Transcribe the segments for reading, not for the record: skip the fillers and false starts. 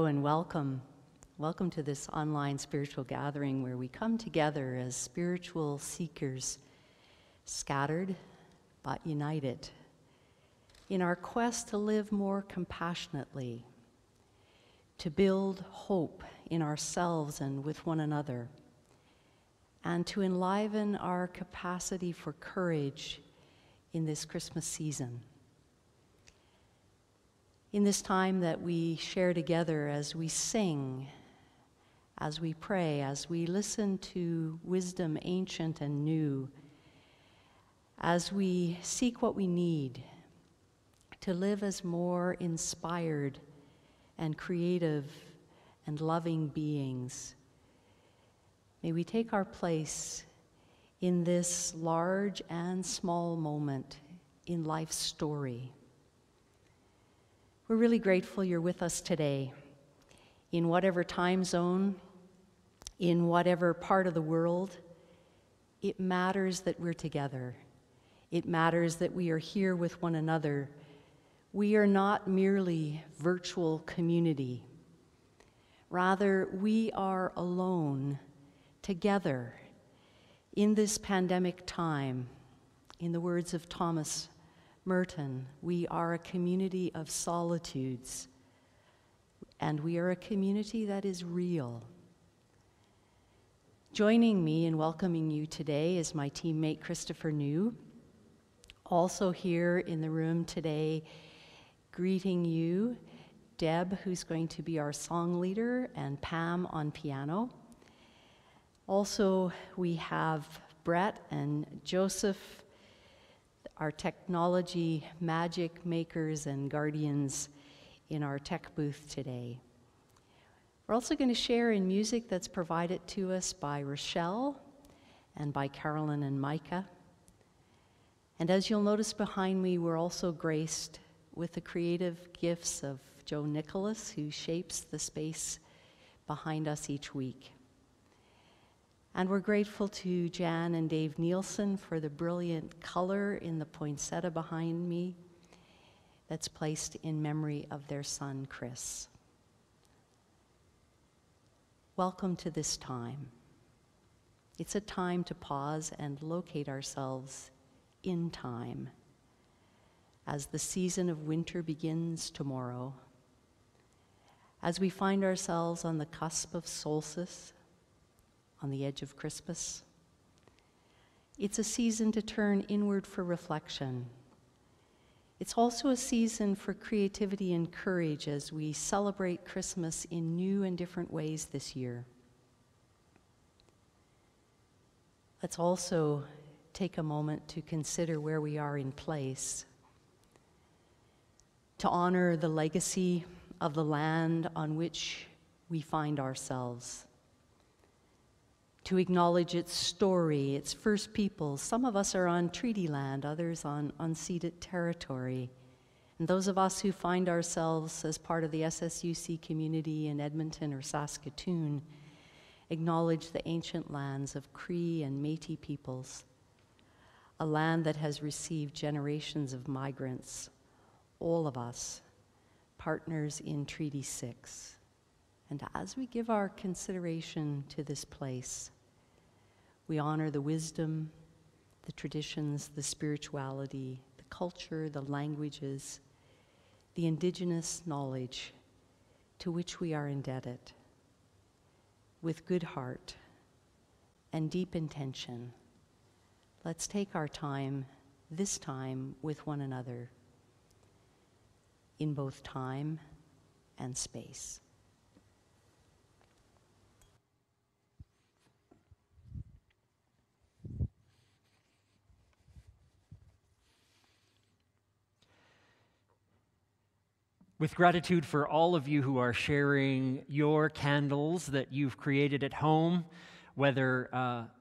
and welcome. Welcome to this online spiritual gathering where we come together as spiritual seekers, scattered but united, in our quest to live more compassionately, to build hope in ourselves and with one another, and to enliven our capacity for courage in this Christmas season. In this time that we share together as we sing, as we pray, as we listen to wisdom ancient and new, as we seek what we need to live as more inspired and creative and loving beings, may we take our place in this large and small moment in life's story. We're really grateful you're with us today, in whatever time zone, in whatever part of the world. It matters that we're together. It matters that we are here with one another. We are not merely virtual community. Rather, we are alone, together, in this pandemic time. In the words of Thomas Merton, we are a community of solitudes, and we are a community that is real. Joining me in welcoming you today is my teammate Christopher New. Also here in the room today, greeting you, Deb, who's going to be our song leader, and Pam on piano. Also, we have Brett and Joseph, our technology magic makers and guardians in our tech booth today. We're also going to share in music that's provided to us by Rochelle and by Carolyn and Micah. And as you'll notice behind me, we're also graced with the creative gifts of Joe Nicholas, who shapes the space behind us each week. And we're grateful to Jan and Dave Nielsen for the brilliant color in the poinsettia behind me that's placed in memory of their son, Chris. Welcome to this time. It's a time to pause and locate ourselves in time as the season of winter begins tomorrow, as we find ourselves on the cusp of solstice, on the edge of Christmas. It's a season to turn inward for reflection. It's also a season for creativity and courage as we celebrate Christmas in new and different ways this year. Let's also take a moment to consider where we are in place, to honor the legacy of the land on which we find ourselves, to acknowledge its story, its first peoples. Some of us are on treaty land, others on unceded territory. And those of us who find ourselves as part of the SSUC community in Edmonton or Saskatoon acknowledge the ancient lands of Cree and Métis peoples, a land that has received generations of migrants, all of us, partners in Treaty 6. And as we give our consideration to this place, we honor the wisdom, the traditions, the spirituality, the culture, the languages, the indigenous knowledge to which we are indebted. With good heart and deep intention, let's take our time, this time, with one another, in both time and space. With gratitude for all of you who are sharing your candles that you've created at home, whether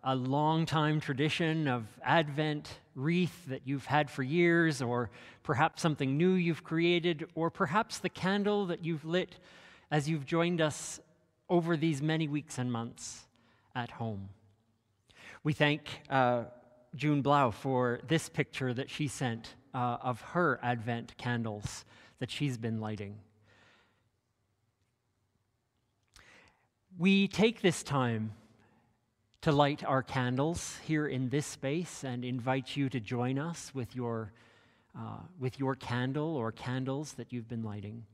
a long-time tradition of Advent wreath that you've had for years, or perhaps something new you've created, or perhaps the candle that you've lit as you've joined us over these many weeks and months at home. We thank June Blau for this picture that she sent of her Advent candles that she's been lighting. We take this time to light our candles here in this space and invite you to join us with your candle or candles that you've been lighting.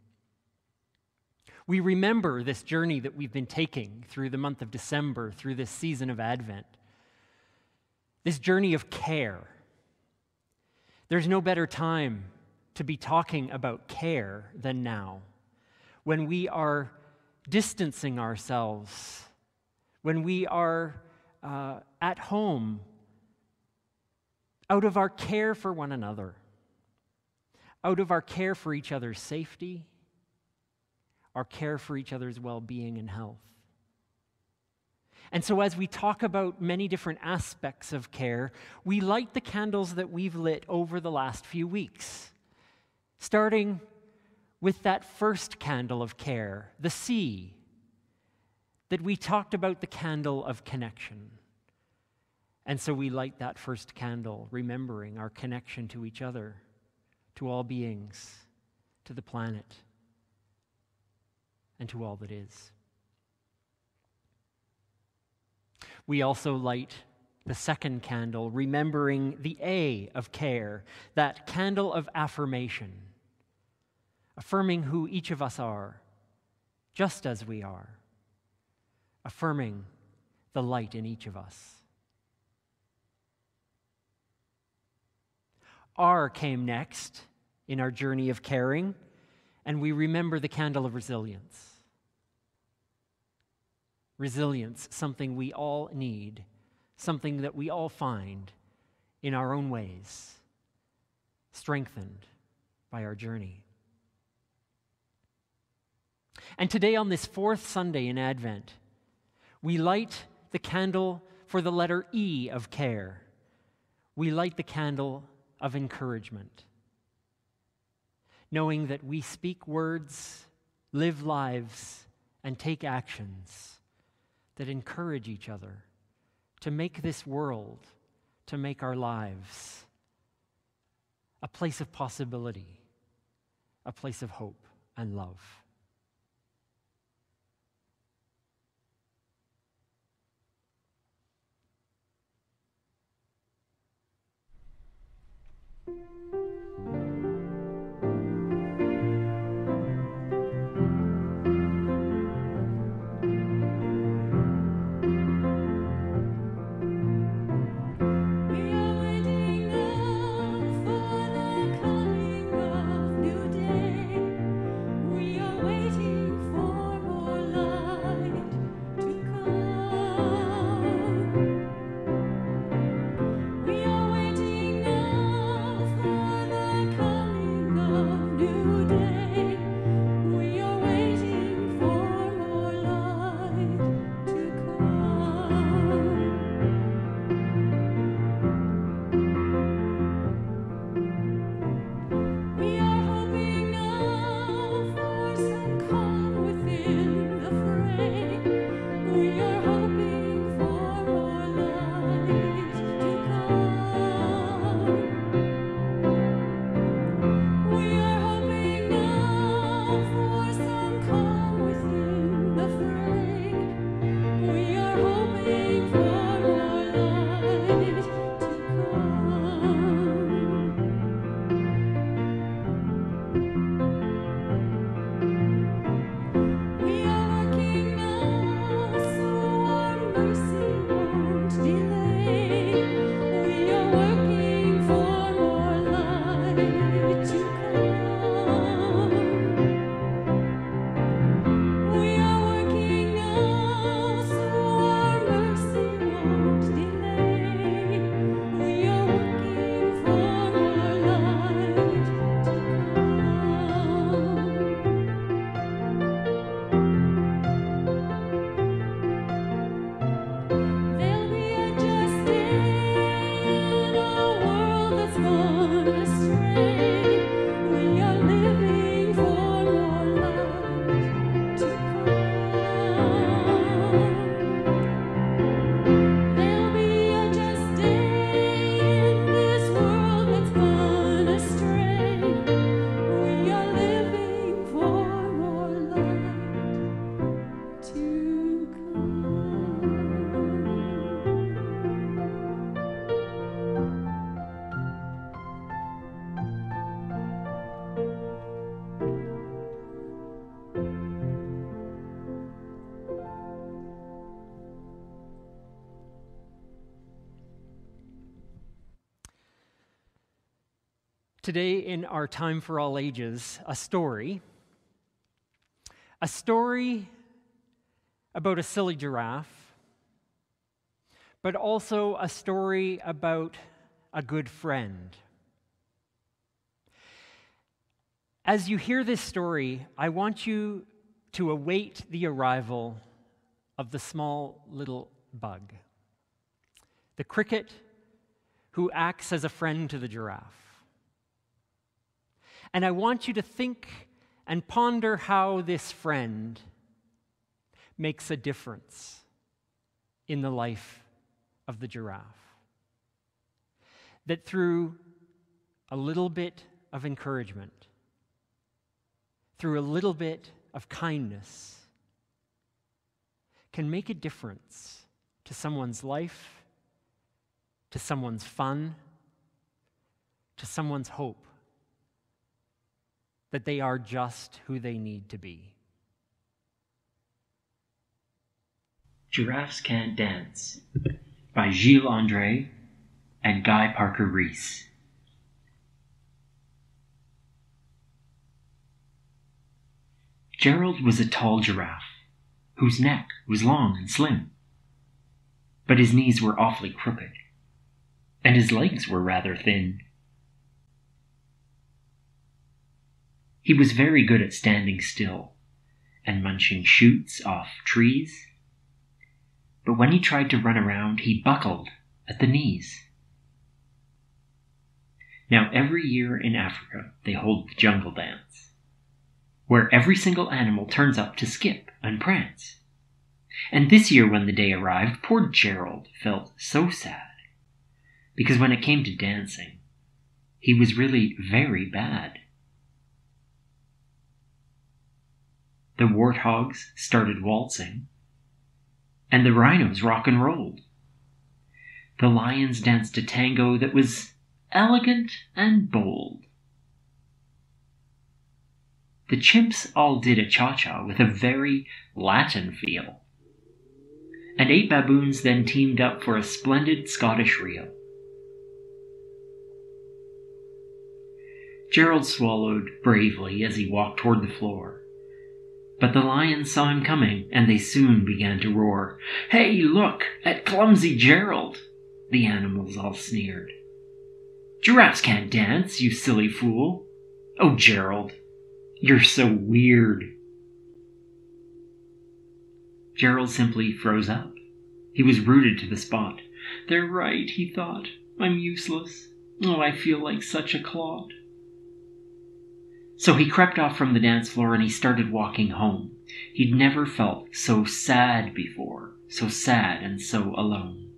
We remember this journey that we've been taking through the month of December, through this season of Advent, this journey of care. There's no better time to be talking about care than now, when we are distancing ourselves, when we are at home, out of our care for one another, out of our care for each other's safety, our care for each other's well-being and health. And so as we talk about many different aspects of care, we light the candles that we've lit over the last few weeks, starting with that first candle of care, the C, that we talked about, the candle of connection. And so we light that first candle, remembering our connection to each other, to all beings, to the planet, and to all that is. We also light the second candle, remembering the A of care, that candle of affirmation, affirming who each of us are, just as we are, affirming the light in each of us. R came next in our journey of caring, and we remember the candle of resilience. Resilience, something we all need, something that we all find in our own ways, strengthened by our journey. And today, on this fourth Sunday in Advent, we light the candle for the letter E of care. We light the candle of encouragement, knowing that we speak words, live lives, and take actions that encourage each other to make this world, to make our lives a place of possibility, a place of hope and love. We are waiting now for Today, in our Time for All Ages, a story about a silly giraffe, but also a story about a good friend. As you hear this story, I want you to await the arrival of the small little bug, the cricket who acts as a friend to the giraffe. And I want you to think and ponder how this friend makes a difference in the life of the giraffe. That through a little bit of encouragement, through a little bit of kindness, can make a difference to someone's life, to someone's fun, to someone's hope, that they are just who they need to be. Giraffes Can't Dance by Gilles André and Guy Parker Rees. Gerald was a tall giraffe whose neck was long and slim, but his knees were awfully crooked, and his legs were rather thin. He was very good at standing still and munching shoots off trees, but when he tried to run around, he buckled at the knees. Now, every year in Africa, they hold the jungle dance, where every single animal turns up to skip and prance. And this year, when the day arrived, poor Gerald felt so sad, because when it came to dancing, he was really very bad. The warthogs started waltzing, and the rhinos rock and rolled. The lions danced a tango that was elegant and bold. The chimps all did a cha-cha with a very Latin feel, and 8 baboons then teamed up for a splendid Scottish reel. Gerald swallowed bravely as he walked toward the floor. But the lions saw him coming, and they soon began to roar. "Hey, look at clumsy Gerald!" the animals all sneered. "Giraffes can't dance, you silly fool! Oh, Gerald, you're so weird!" Gerald simply froze up. He was rooted to the spot. "They're right," he thought. "I'm useless. Oh, I feel like such a clod." So he crept off from the dance floor and he started walking home. He'd never felt so sad before, so sad and so alone.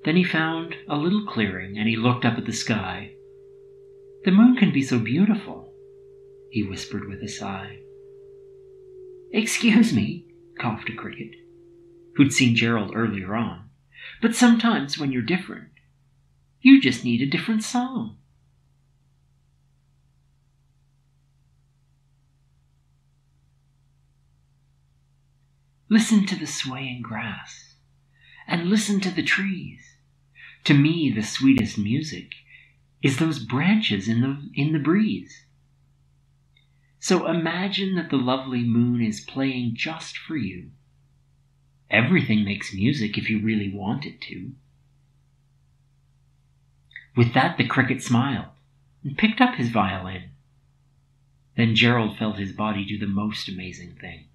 Then he found a little clearing and he looked up at the sky. "The moon can be so beautiful," he whispered with a sigh. "Excuse me," coughed a cricket, who'd seen Gerald earlier on, "but sometimes when you're different, you just need a different song." Listen to the swaying grass, and listen to the trees. To me, the sweetest music is those branches in the breeze. So imagine that the lovely moon is playing just for you. Everything makes music if you really want it to. With that, the cricket smiled and picked up his violin. Then Gerald felt his body do the most amazing thing.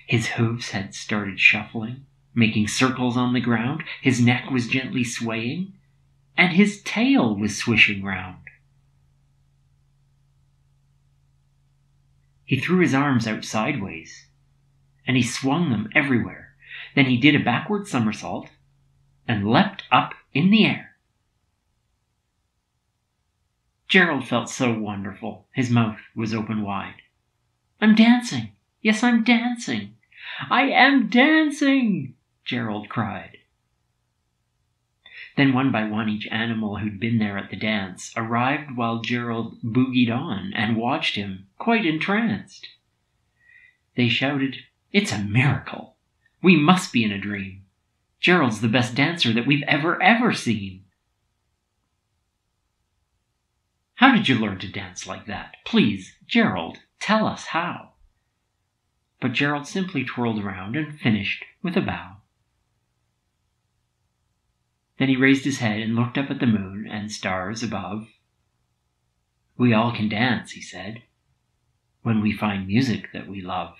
His hooves had started shuffling, making circles on the ground, his neck was gently swaying, and his tail was swishing round. He threw his arms out sideways, and he swung them everywhere. Then he did a backward somersault and leapt up in the air. Gerald felt so wonderful. His mouth was open wide. "I'm dancing! Yes, I'm dancing! I am dancing!" Gerald cried. Then one by one each animal who'd been there at the dance arrived while Gerald boogied on and watched him, quite entranced. They shouted, "It's a miracle! We must be in a dream! Gerald's the best dancer that we've ever seen. How did you learn to dance like that? Please, Gerald, tell us how. But Gerald simply twirled around and finished with a bow. Then he raised his head and looked up at the moon and stars above. We all can dance, he said, when we find music that we love.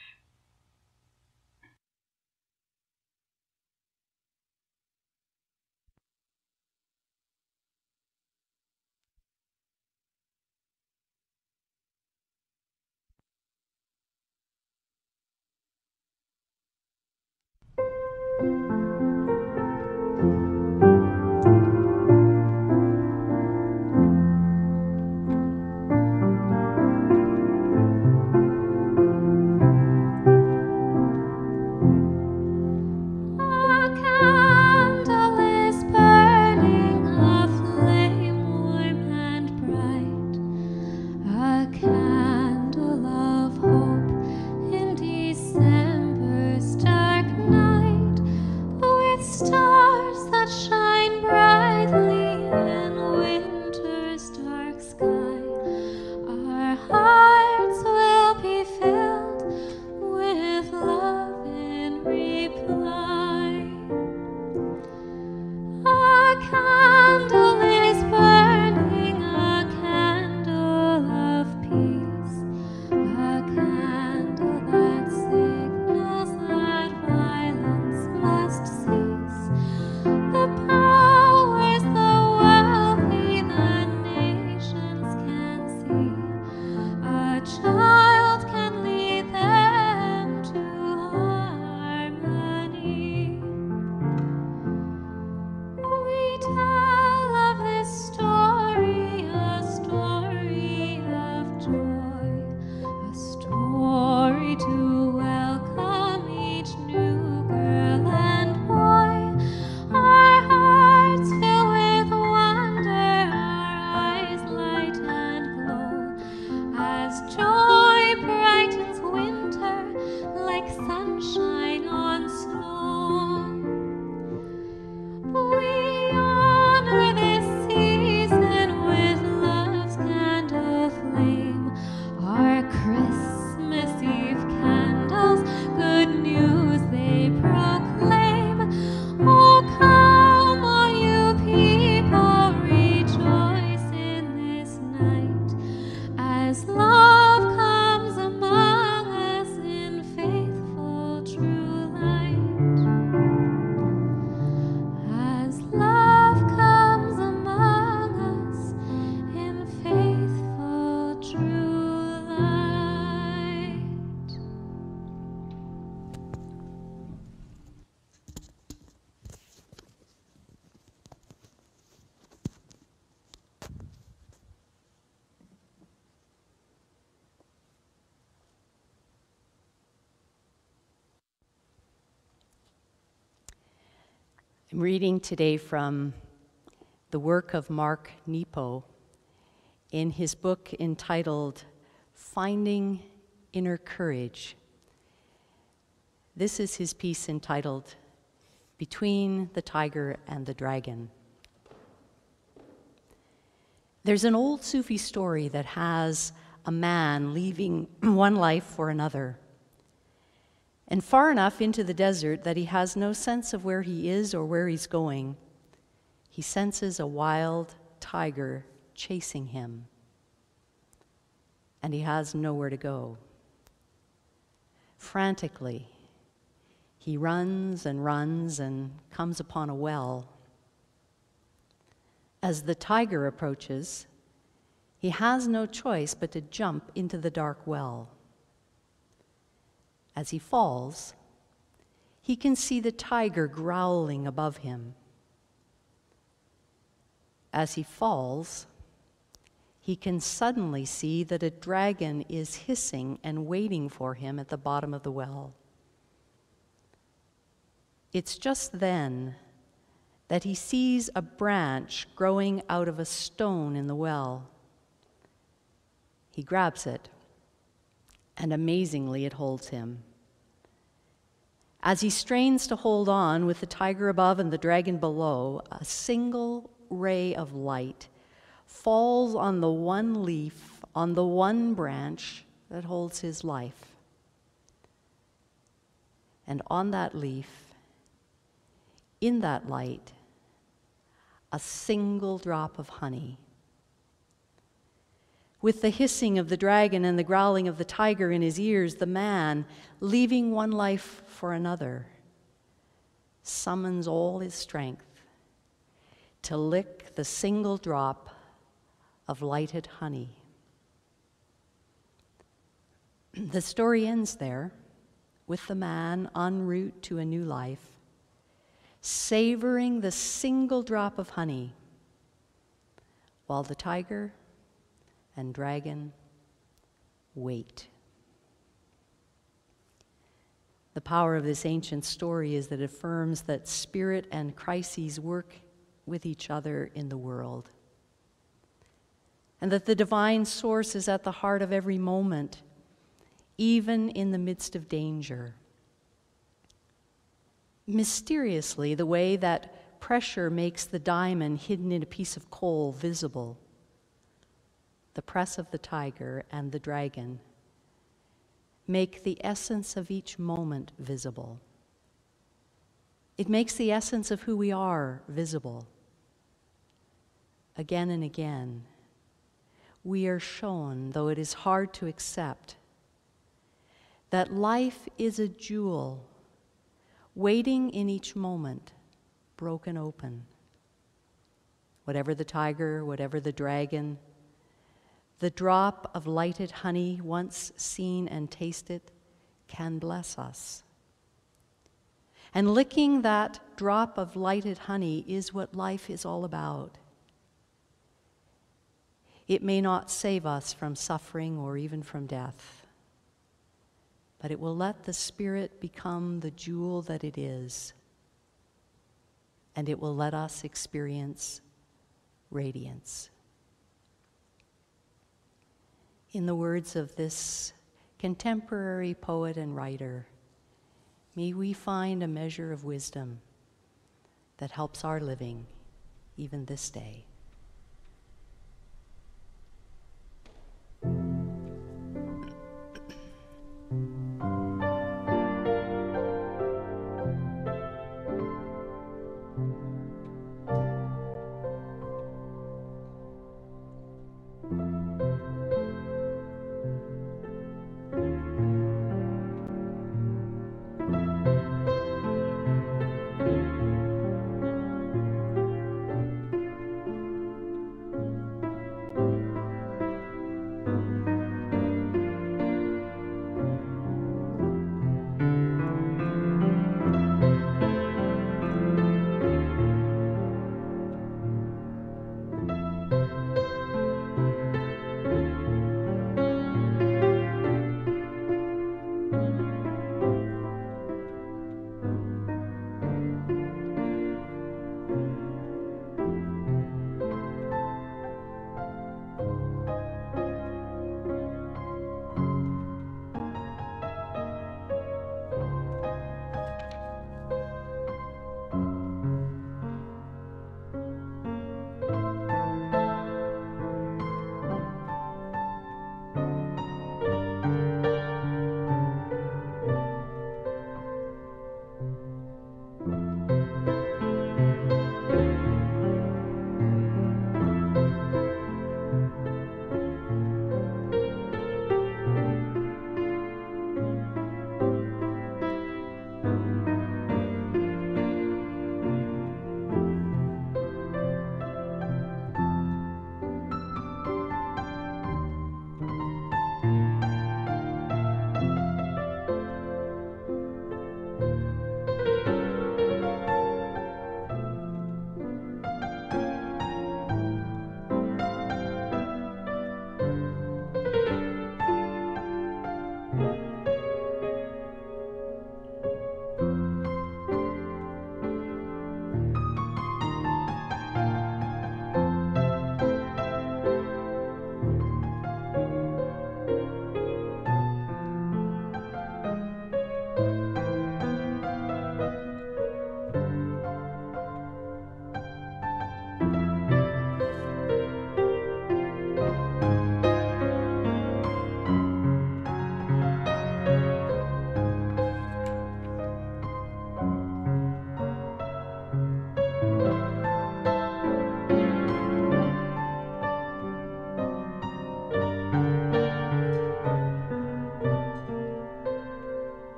I'm reading today from the work of Mark Nepo in his book entitled Finding Inner Courage. This is his piece entitled Between the Tiger and the Dragon. There's an old Sufi story that has a man leaving one life for another, and far enough into the desert that he has no sense of where he is or where he's going, he senses a wild tiger chasing him, and he has nowhere to go. Frantically, he runs and comes upon a well. As the tiger approaches, he has no choice but to jump into the dark well. As he falls, he can see the tiger growling above him. As he falls, he can suddenly see that a dragon is hissing and waiting for him at the bottom of the well. It's just then that he sees a branch growing out of a stone in the well. He grabs it, and amazingly it holds him. As he strains to hold on with the tiger above and the dragon below, a single ray of light falls on the one leaf, on the one branch that holds his life. And on that leaf, in that light, a single drop of honey. With the hissing of the dragon and the growling of the tiger in his ears, the man, leaving one life for another, summons all his strength to lick the single drop of lighted honey. The story ends there, with the man en route to a new life, savoring the single drop of honey, while the tiger and dragon wait. The power of this ancient story is that it affirms that spirit and crises work with each other in the world, and that the divine source is at the heart of every moment, even in the midst of danger. Mysteriously, the way that pressure makes the diamond hidden in a piece of coal visible, the press of the tiger and the dragon make the essence of each moment visible. It makes the essence of who we are visible. Again and again, we are shown, though it is hard to accept, that life is a jewel waiting in each moment, broken open. Whatever the tiger, whatever the dragon, the drop of lighted honey, once seen and tasted, can bless us. And licking that drop of lighted honey is what life is all about. It may not save us from suffering or even from death, but it will let the spirit become the jewel that it is, and it will let us experience radiance. In the words of this contemporary poet and writer, may we find a measure of wisdom that helps our living even this day.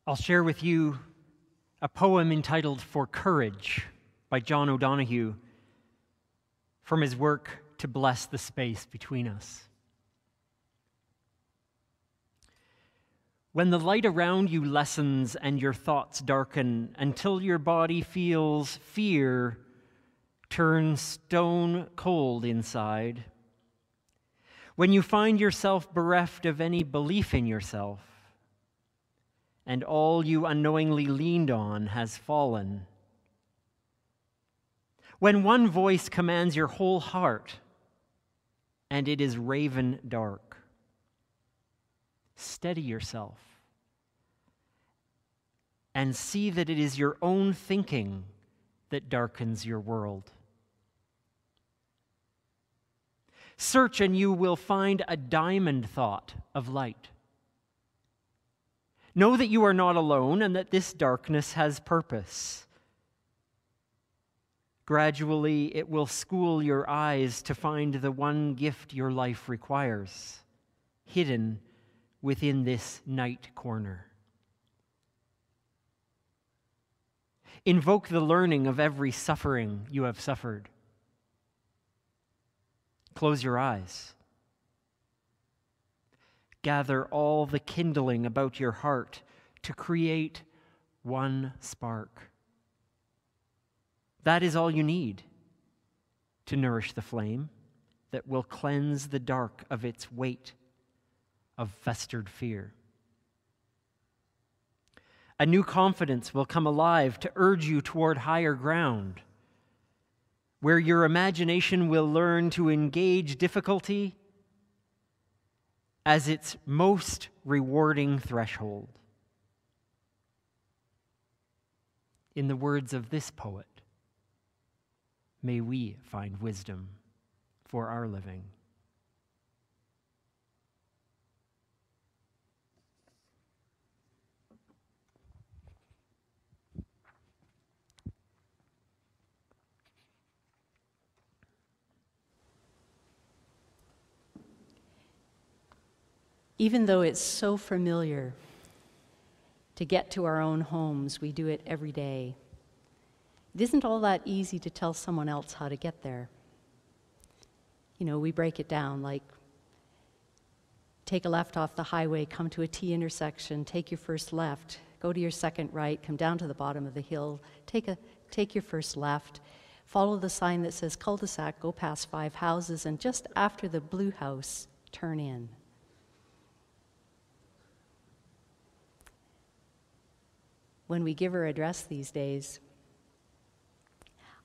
I'll share with you a poem entitled For Courage by John O'Donohue from his work To Bless the Space Between Us. When the light around you lessens and your thoughts darken until your body feels fear turn stone cold inside, when you find yourself bereft of any belief in yourself, and all you unknowingly leaned on has fallen, when one voice commands your whole heart and it is raven dark, steady yourself and see that it is your own thinking that darkens your world. Search and you will find a diamond thought of light. Know that you are not alone and that this darkness has purpose. Gradually, it will school your eyes to find the one gift your life requires, hidden within this night corner. Invoke the learning of every suffering you have suffered. Close your eyes. Gather all the kindling about your heart to create one spark. That is all you need to nourish the flame that will cleanse the dark of its weight of festered fear. A new confidence will come alive to urge you toward higher ground, where your imagination will learn to engage difficulty as its most rewarding threshold. In the words of this poet, may we find wisdom for our living. Even though it's so familiar to get to our own homes, we do it every day. It isn't all that easy to tell someone else how to get there. You know, we break it down like take a left off the highway, come to a T intersection, take your first left, go to your second right, come down to the bottom of the hill, take your first left, follow the sign that says cul-de-sac, go past 5 houses, and just after the blue house, turn in. When we give our address these days,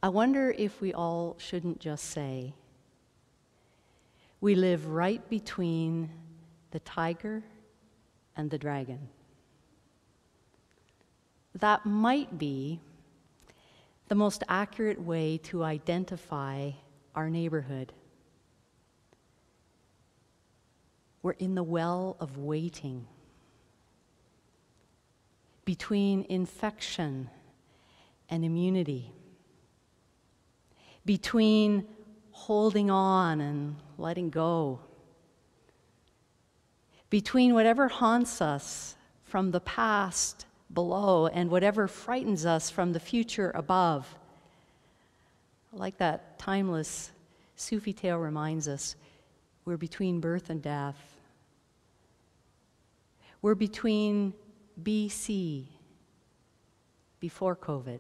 I wonder if we all shouldn't just say, we live right between the tiger and the dragon. That might be the most accurate way to identify our neighborhood. We're in the well of waiting, between infection and immunity, between holding on and letting go, between whatever haunts us from the past below and whatever frightens us from the future above. Like that timeless Sufi tale reminds us, we're between birth and death. We're between BC, before COVID,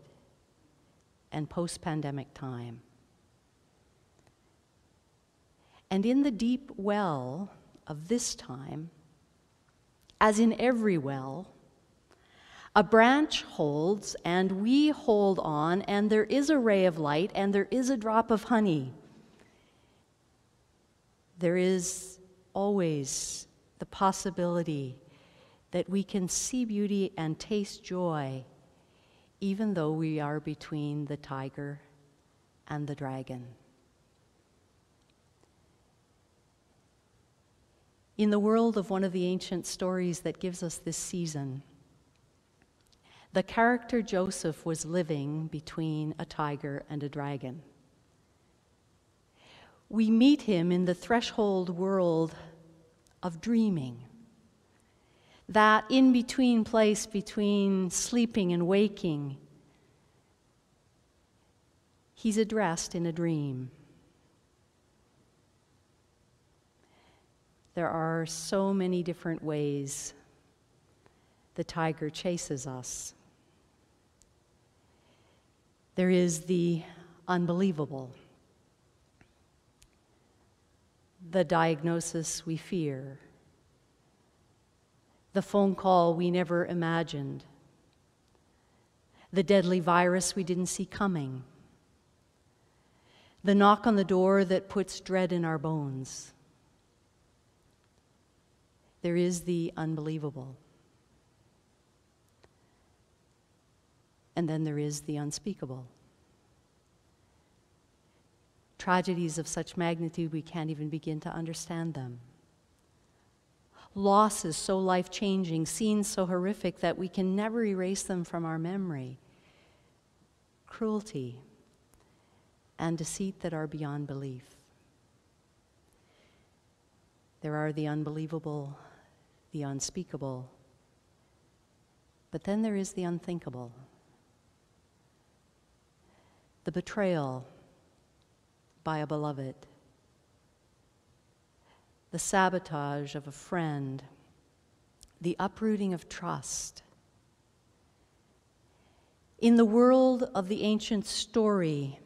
and post-pandemic time. And in the deep well of this time, as in every well, a branch holds and we hold on, and there is a ray of light and there is a drop of honey. There is always the possibility that we can see beauty and taste joy, even though we are between the tiger and the dragon. In the world of one of the ancient stories that gives us this season, the character Joseph was living between a tiger and a dragon. We meet him in the threshold world of dreaming. that in-between place between sleeping and waking, he's addressed in a dream. There are so many different ways the tiger chases us. There is the unbelievable, the diagnosis we fear, the phone call we never imagined, the deadly virus we didn't see coming, the knock on the door that puts dread in our bones. There is the unbelievable. And then there is the unspeakable. Tragedies of such magnitude we can't even begin to understand them. Losses so life-changing, scenes so horrific that we can never erase them from our memory. Cruelty and deceit that are beyond belief. There are the unbelievable, the unspeakable, but then there is the unthinkable. The betrayal by a beloved, the sabotage of a friend, the uprooting of trust. In the world of the ancient story,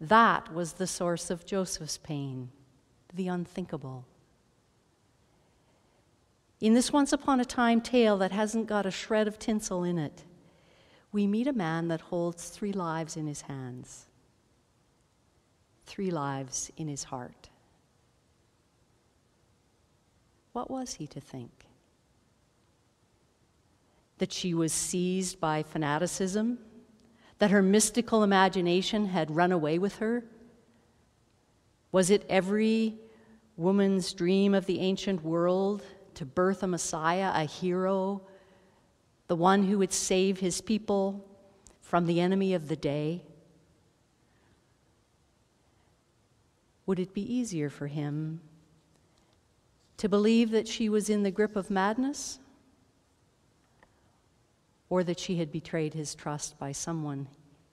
that was the source of Joseph's pain, the unthinkable. In this once upon a time tale that hasn't got a shred of tinsel in it, we meet a man that holds 3 lives in his hands, 3 lives in his heart. What was he to think? That she was seized by fanaticism? That her mystical imagination had run away with her? Was it every woman's dream of the ancient world to birth a Messiah, a hero, the one who would save his people from the enemy of the day? Would it be easier for him to believe that she was in the grip of madness, or that she had betrayed his trust by someone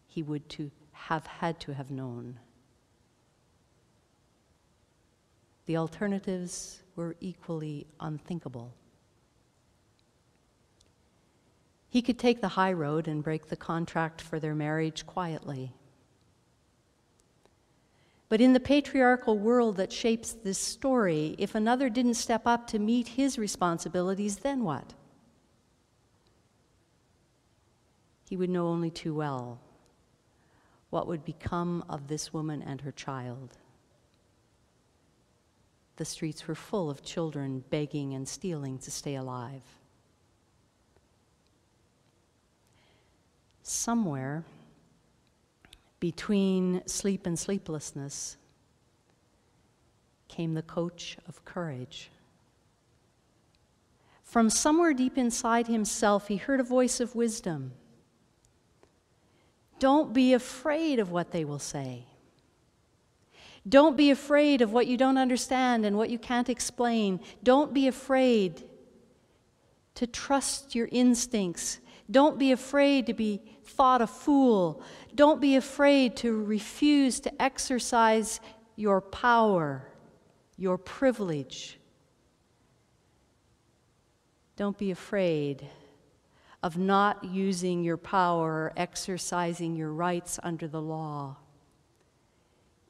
he would to have had to have known? The alternatives were equally unthinkable. He could take the high road and break the contract for their marriage quietly. But in the patriarchal world that shapes this story, if another didn't step up to meet his responsibilities, then what? He would know only too well what would become of this woman and her child. The streets were full of children begging and stealing to stay alive. Somewhere between sleep and sleeplessness came the coach of courage. From somewhere deep inside himself, he heard a voice of wisdom. Don't be afraid of what they will say. Don't be afraid of what you don't understand and what you can't explain. Don't be afraid to trust your instincts. Don't be afraid to be thought a fool. Don't be afraid to refuse to exercise your power, your privilege. Don't be afraid of not using your power or exercising your rights under the law.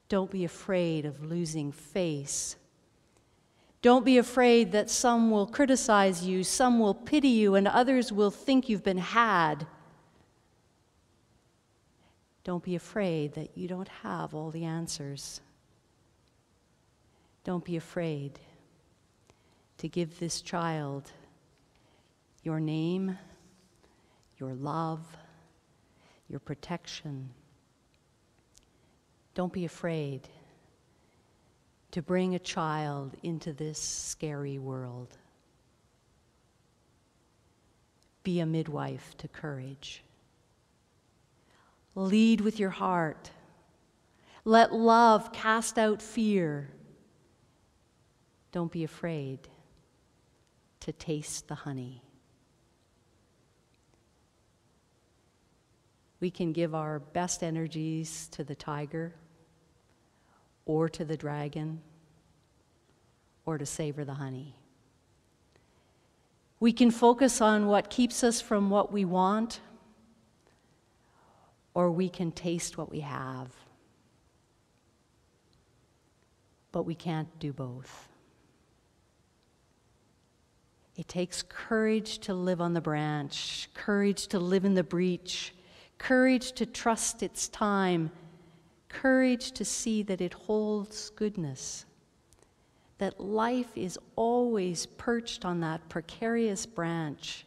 Don't be afraid of losing face. Don't be afraid that some will criticize you, some will pity you, and others will think you've been had. Don't be afraid that you don't have all the answers. Don't be afraid to give this child your name, your love, your protection. Don't be afraid to bring a child into this scary world. Be a midwife to courage. Lead with your heart. Let love cast out fear. Don't be afraid to taste the honey. We can give our best energies to the tiger, or to the dragon, or to savor the honey. We can focus on what keeps us from what we want, or we can taste what we have. But we can't do both. It takes courage to live on the branch, courage to live in the breach, courage to trust its time, courage to see that it holds goodness, that life is always perched on that precarious branch.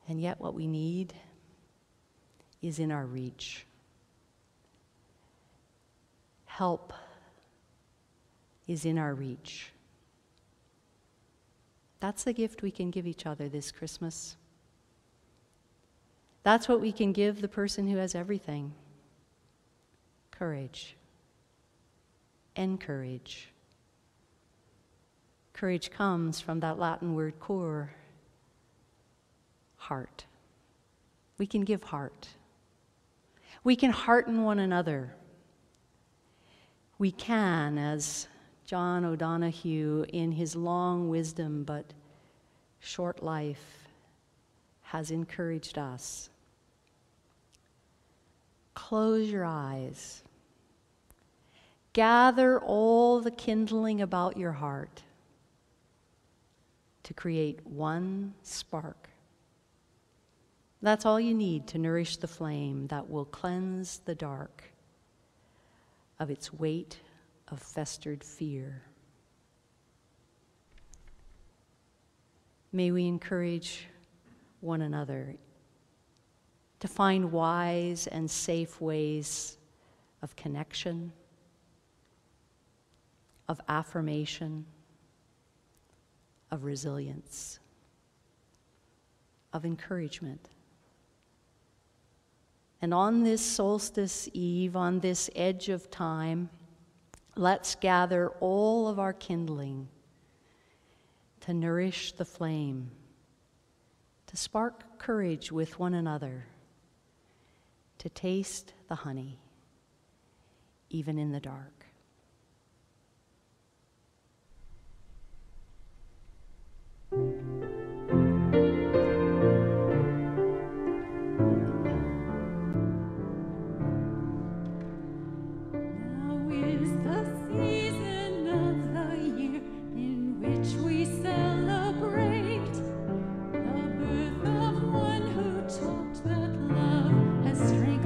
And yet what we need is in our reach. Help is in our reach. That's the gift we can give each other this Christmas. That's what we can give the person who has everything. Courage. Encourage. Courage comes from that Latin word cor, heart. We can give heart. We can hearten one another. We can, as John O'Donohue, in his long wisdom but short life, has encouraged us. Close your eyes. Gather all the kindling about your heart to create one spark. That's all you need to nourish the flame that will cleanse the dark of its weight of festered fear. May we encourage one another to find wise and safe ways of connection, of affirmation, of resilience, of encouragement. And on this solstice eve, on this edge of time, let's gather all of our kindling to nourish the flame, to spark courage with one another, to taste the honey, even in the dark.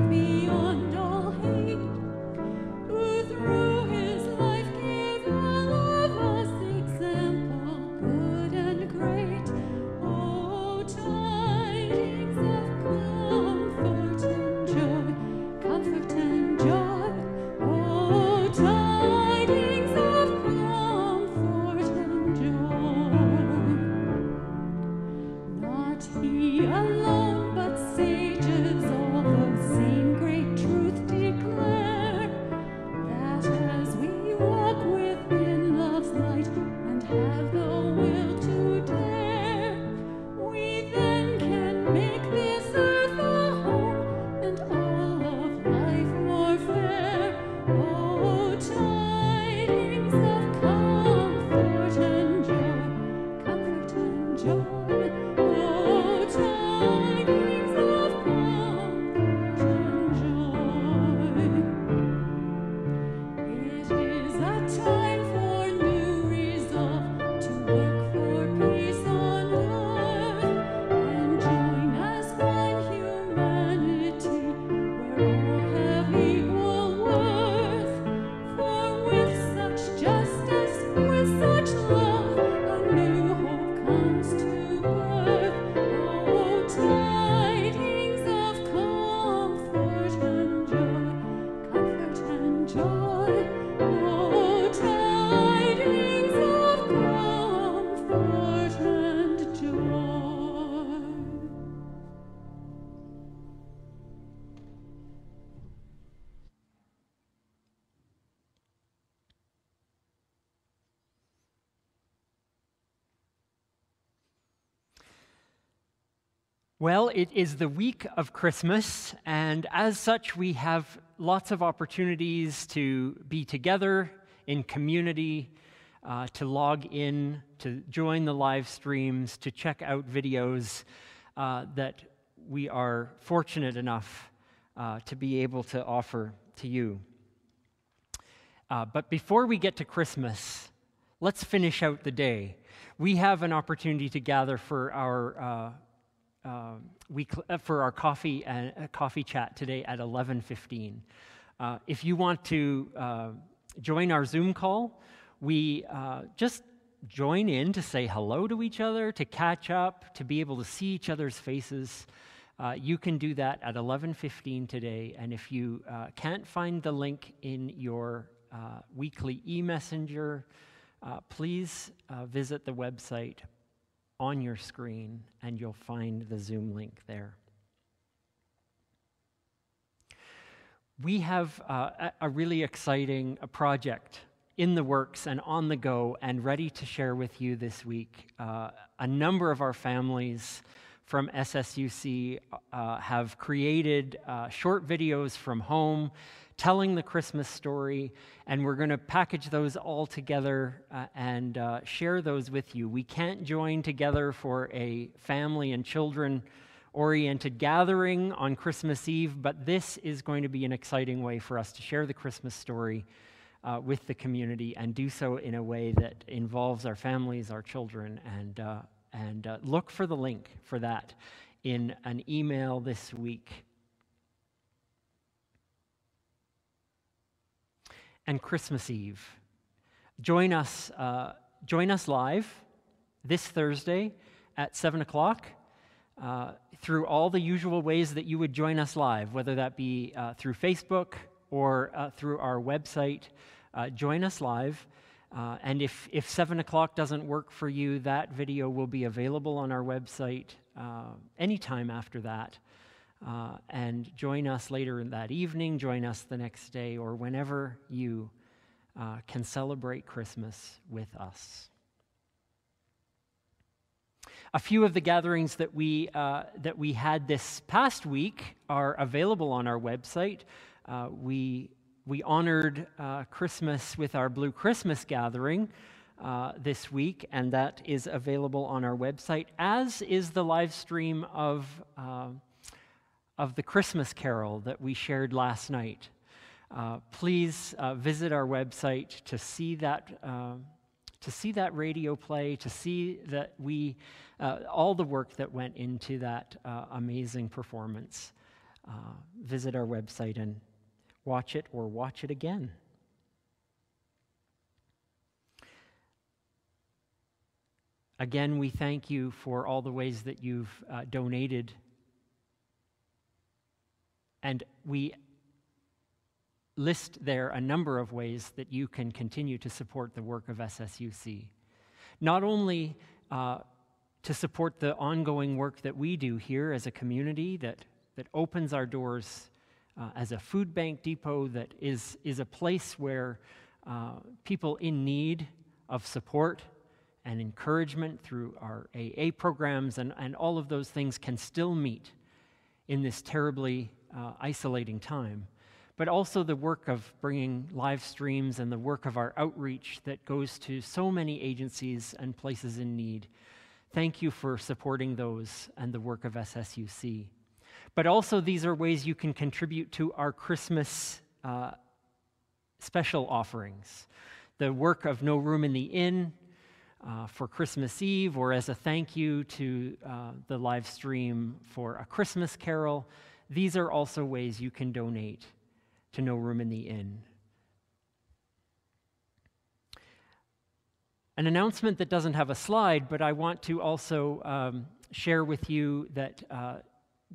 Beyond all hate, who through Well, it is the week of Christmas, and as such, we have lots of opportunities to be together in community, to log in, to join the live streams, to check out videos that we are fortunate enough to be able to offer to you. But before we get to Christmas, let's finish out the day. We have an opportunity to gather for our coffee chat today at 11:15. If you want to join our Zoom call, we just join in to say hello to each other, to catch up, to be able to see each other's faces. You can do that at 11:15 today, and if you can't find the link in your weekly e-messenger, please visit the website on your screen, and you'll find the Zoom link there. We have a really exciting project in the works and on the go and ready to share with you this week. A number of our families from SSUC have created short videos from home telling the Christmas story, and we're going to package those all together and share those with you. We can't join together for a family and children-oriented gathering on Christmas Eve, but this is going to be an exciting way for us to share the Christmas story with the community and do so in a way that involves our families, our children, and look for the link for that in an email this week. And Christmas Eve. Join us live this Thursday at 7 o'clock through all the usual ways that you would join us live, whether that be through Facebook or through our website. Join us live. And if 7 o'clock doesn't work for you, that video will be available on our website anytime after that. And join us later in that evening, join us the next day, or whenever you can celebrate Christmas with us. A few of the gatherings that we had this past week are available on our website. We honored Christmas with our Blue Christmas gathering this week, and that is available on our website, as is the live stream of the Christmas Carol that we shared last night. Please visit our website to see that radio play, to see that all the work that went into that amazing performance. Visit our website and watch it or watch it again. Again, we thank you for all the ways that you've donated. And we list there a number of ways that you can continue to support the work of SSUC. Not only to support the ongoing work that we do here as a community that opens our doors as a food bank depot, that is a place where people in need of support and encouragement through our AA programs and all of those things can still meet in this terribly isolating time, but also the work of bringing live streams and the work of our outreach that goes to so many agencies and places in need. Thank you for supporting those and the work of SSUC. But also these are ways you can contribute to our Christmas special offerings. The work of No Room in the Inn for Christmas Eve, or as a thank you to the live stream for a Christmas Carol. These are also ways you can donate to No Room in the Inn. An announcement that doesn't have a slide, but I want to also share with you that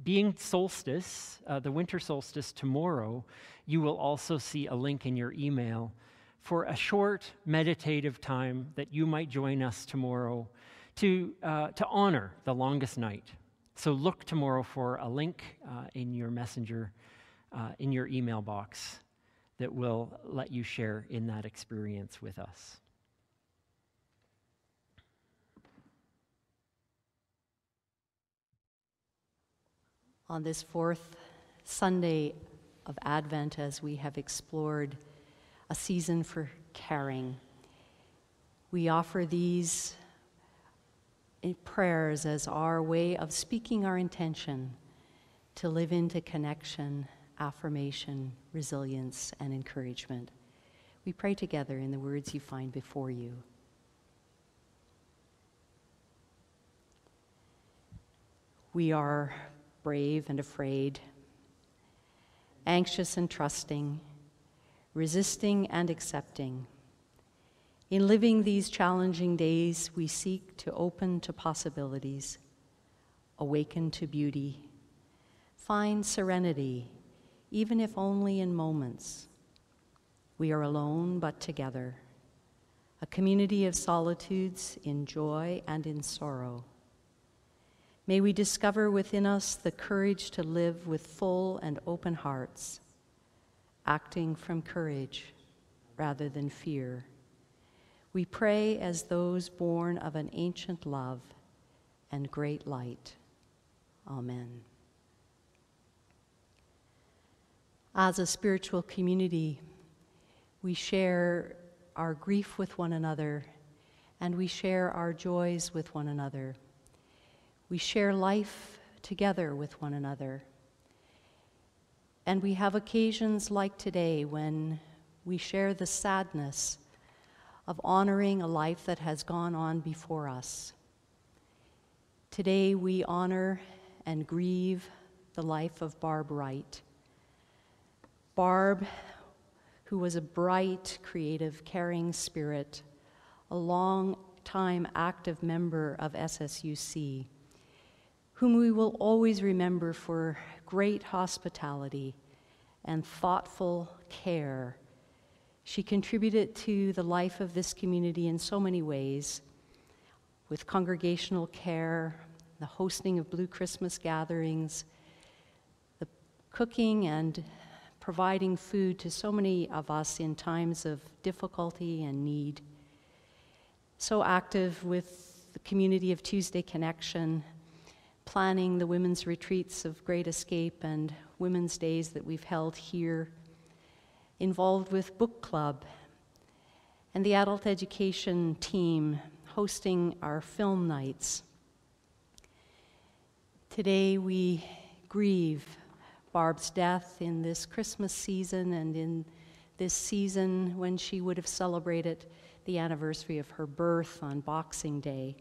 being solstice, the winter solstice tomorrow, you will also see a link in your email for a short meditative time that you might join us tomorrow to honor the longest night. So look tomorrow for a link in your messenger, in your email box, that will let you share in that experience with us. On this fourth Sunday of Advent, as we have explored a season for caring, we offer these prayers as our way of speaking our intention to live into connection, affirmation, resilience, and encouragement. We pray together in the words you find before you. We are brave and afraid, anxious and trusting, resisting and accepting. In living these challenging days, we seek to open to possibilities, awaken to beauty, find serenity, even if only in moments. We are alone but together, a community of solitudes in joy and in sorrow. May we discover within us the courage to live with full and open hearts, acting from courage rather than fear. We pray as those born of an ancient love and great light. Amen. As a spiritual community, we share our grief with one another, and we share our joys with one another. We share life together with one another. And we have occasions like today when we share the sadness of honoring a life that has gone on before us. Today we honor and grieve the life of Barb Wright. Barb, who was a bright, creative, caring spirit, a long-time active member of SSUC, whom we will always remember for great hospitality and thoughtful care. She contributed to the life of this community in so many ways, with congregational care, the hosting of Blue Christmas gatherings, the cooking and providing food to so many of us in times of difficulty and need. So active with the community of Tuesday Connection, planning the women's retreats of Great Escape and women's days that we've held here, involved with book club and the adult education team hosting our film nights. Today we grieve Barb's death in this Christmas season and in this season when she would have celebrated the anniversary of her birth on Boxing Day.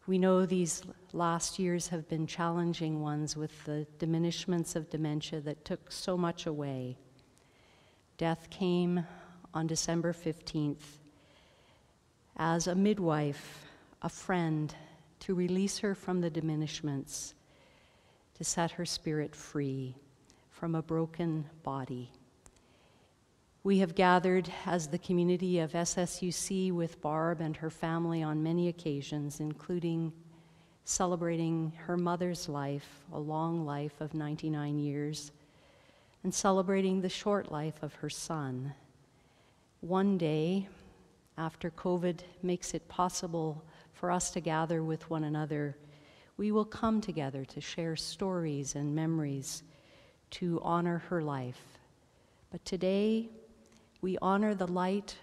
We know these last years have been challenging ones with the diminishments of dementia that took so much away. Death came on December 15th as a midwife, a friend, to release her from the diminishments, to set her spirit free from a broken body. We have gathered as the community of SSUC with Barb and her family on many occasions, including celebrating her mother's life, a long life of 99 years, and celebrating the short life of her son. One day, after COVID makes it possible for us to gather with one another, we will come together to share stories and memories to honor her life. But today, we honor the light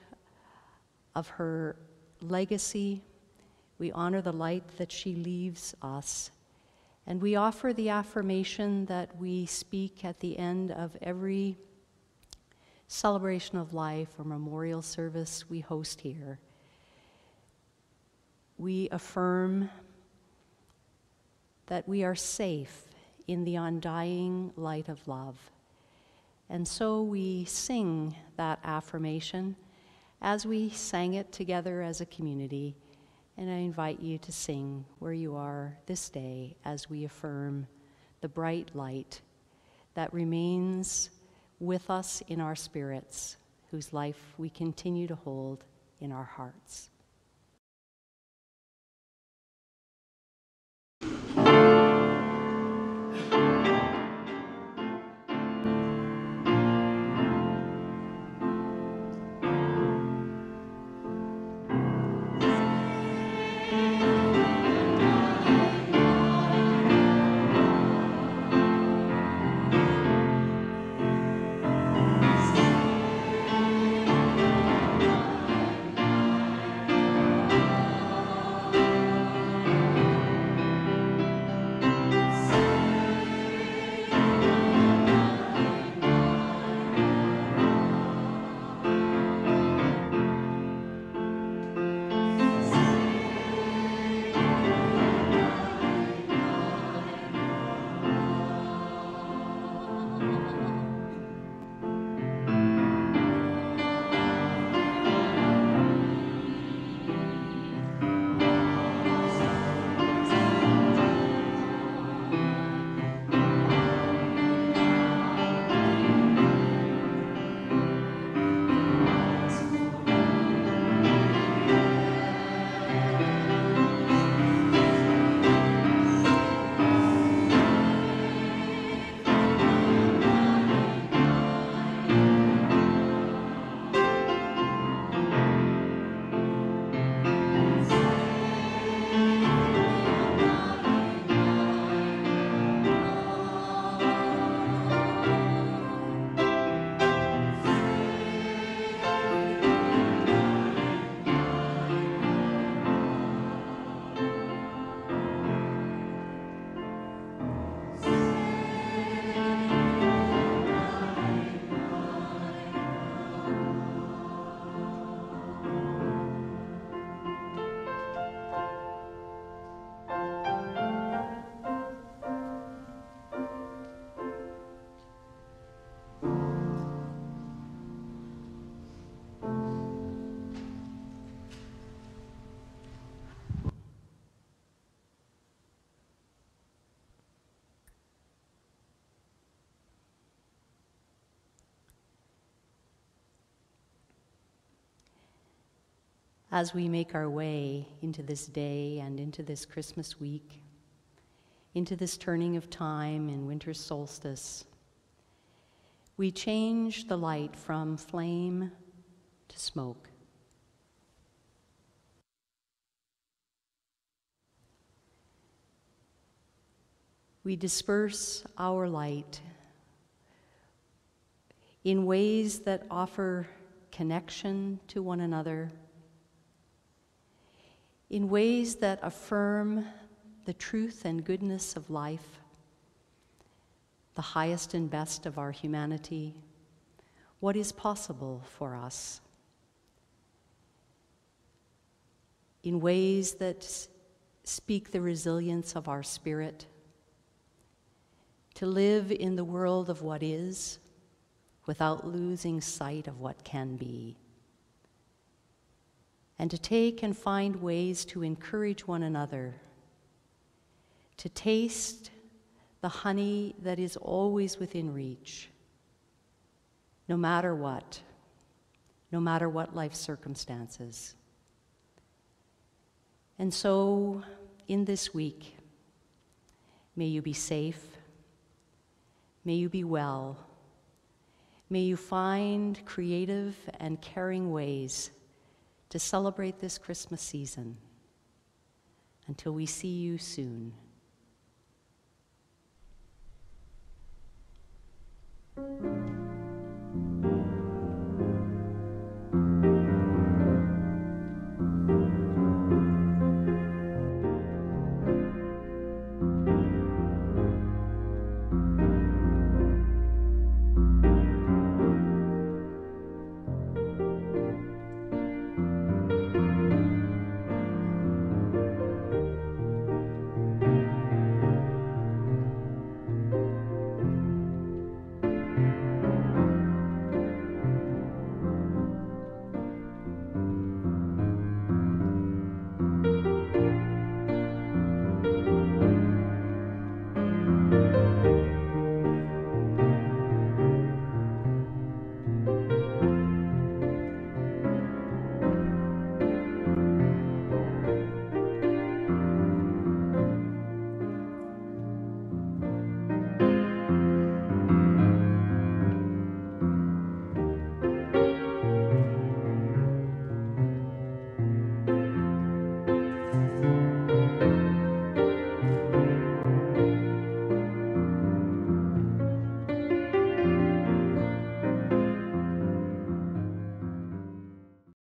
of her legacy. We honor the light that she leaves us. And we offer the affirmation that we speak at the end of every celebration of life or memorial service we host here. We affirm that we are safe in the undying light of love. And so we sing that affirmation as we sang it together as a community. And I invite you to sing where you are this day as we affirm the bright light that remains with us in our spirits, whose life we continue to hold in our hearts. as we make our way into this day and into this Christmas week, into this turning of time in winter solstice, we change the light from flame to smoke. We disperse our light in ways that offer connection to one another, in ways that affirm the truth and goodness of life, the highest and best of our humanity, what is possible for us, in ways that speak the resilience of our spirit, to live in the world of what is without losing sight of what can be, and to take and find ways to encourage one another, to taste the honey that is always within reach, no matter what life circumstances. And so, in this week, may you be safe, may you be well, may you find creative and caring ways to celebrate this Christmas season. Until we see you soon.